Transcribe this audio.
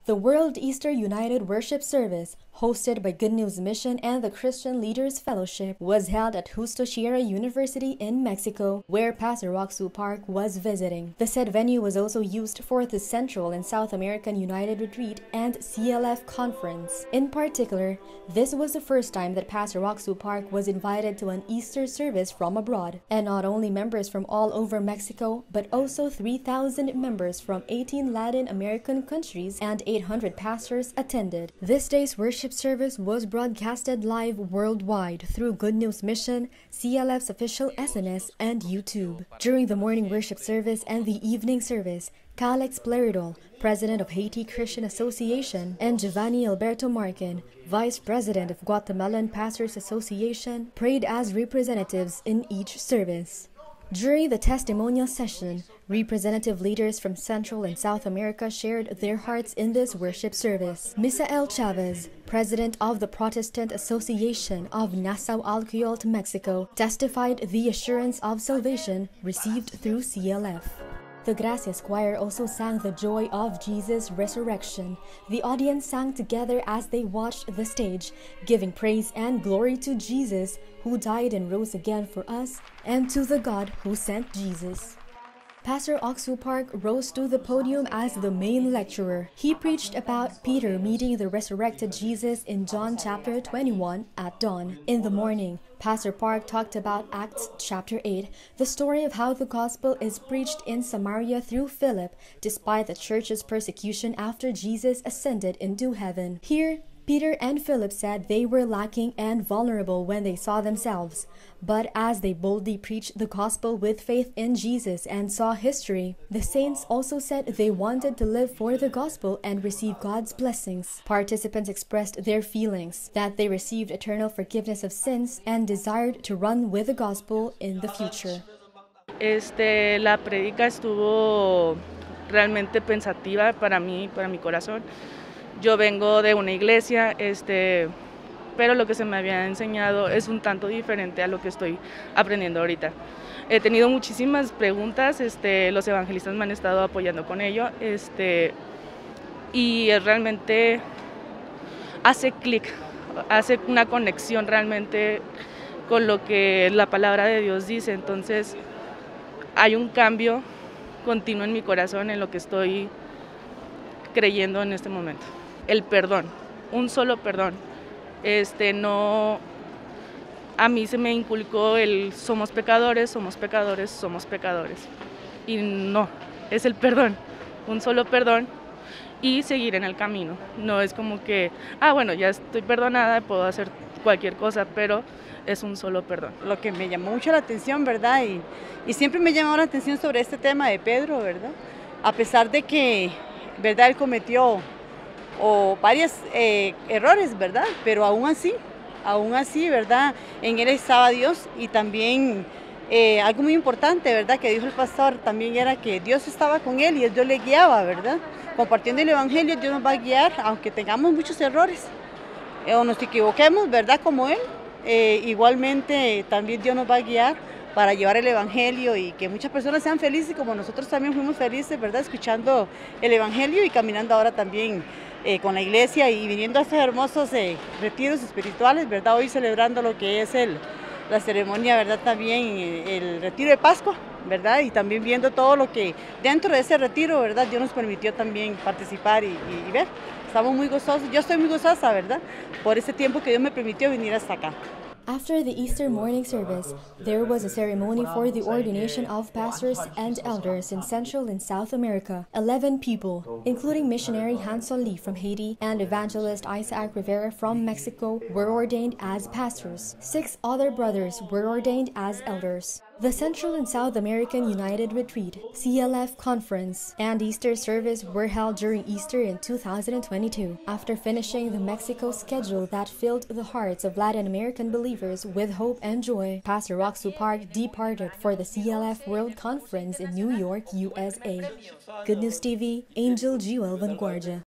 The World Easter United Worship Service, hosted by Good News Mission and the Christian Leaders Fellowship, was held at Justo Sierra University in Mexico, where Pastor Ock Soo Park was visiting. The said venue was also used for the Central and South American United Retreat and CLF Conference. In particular, this was the first time that Pastor Ock Soo Park was invited to an Easter service from abroad, and not only members from all over Mexico, but also 3,000 members from 18 Latin American countries and 800 pastors attended. This day's worship service was broadcasted live worldwide through Good News Mission, CLF's official SNS, and YouTube. During the morning worship service and the evening service, Calix Pleridol, President of Haiti Christian Association, and Giovanni Alberto Markin, Vice President of Guatemalan Pastors Association, prayed as representatives in each service. During the testimonial session, representative leaders from Central and South America shared their hearts in this worship service. Misael Chavez, president of the Protestant Association of Nassau Alcoyol, Mexico, testified the assurance of salvation received through CLF. The Gracias Choir also sang the joy of Jesus' resurrection. The audience sang together as they watched the stage, giving praise and glory to Jesus, who died and rose again for us, and to the God who sent Jesus. Pastor Ock Soo Park rose to the podium as the main lecturer. He preached about Peter meeting the resurrected Jesus in John chapter 21 at dawn. In the morning, Pastor Park talked about Acts chapter 8, the story of how the gospel is preached in Samaria through Philip, despite the church's persecution after Jesus ascended into heaven. Here, Peter and Philip said they were lacking and vulnerable when they saw themselves, but as they boldly preached the gospel with faith in Jesus and saw history, the saints also said they wanted to live for the gospel and receive God's blessings. Participants expressed their feelings that they received eternal forgiveness of sins and desired to run with the gospel in the future. La predica estuvo realmente pensativa para mí, para mi corazón. Yo vengo de una iglesia, pero lo que se me había enseñado es un tanto diferente a lo que estoy aprendiendo ahorita. He tenido muchísimas preguntas, los evangelistas me han estado apoyando con ello, y realmente hace clic, hace una conexión realmente con lo que la palabra de Dios dice. Entonces hay un cambio continuo en mi corazón, en lo que estoy creyendo en este momento. El perdón, un solo perdón. No, a mí se me inculcó el somos pecadores, somos pecadores, somos pecadores. Y no, es el perdón, un solo perdón y seguir en el camino. No es como que, bueno, ya estoy perdonada, puedo hacer cualquier cosa, pero es un solo perdón. Lo que me llamó mucho la atención, ¿verdad? Y siempre me llamó la atención sobre este tema de Pedro, ¿verdad? A pesar de que, ¿verdad?, él cometió varios errores, ¿verdad? Pero aún así, ¿verdad? En él estaba Dios, y también algo muy importante, ¿verdad?, que dijo el pastor también era que Dios estaba con él y Dios le guiaba, ¿verdad? Compartiendo el evangelio, Dios nos va a guiar, aunque tengamos muchos errores o nos equivoquemos, ¿verdad?, como él. Igualmente también Dios nos va a guiar para llevar el evangelio y que muchas personas sean felices como nosotros también fuimos felices, ¿verdad?, escuchando el evangelio y caminando ahora también con la iglesia y viniendo a estos hermosos retiros espirituales, ¿verdad? Hoy celebrando lo que es la ceremonia, ¿verdad?, también el retiro de Pascua, ¿verdad? Y también viendo todo lo que dentro de ese retiro, ¿verdad?, Dios nos permitió también participar y ver. Estamos muy gozosos, yo estoy muy gozosa, ¿verdad?, por ese tiempo que Dios me permitió venir hasta acá. After the Easter morning service, there was a ceremony for the ordination of pastors and elders in Central and South America. 11 people, including missionary Hansol Lee from Haiti and evangelist Isaac Rivera from Mexico, were ordained as pastors. 6 other brothers were ordained as elders. The Central and South American United Retreat, CLF Conference, and Easter service were held during Easter in 2022. After finishing the Mexico schedule that filled the hearts of Latin American believers with hope and joy, Pastor Ock Soo Park departed for the CLF World Conference in New York, USA. Good News TV, Angel Jewel Vanguardia.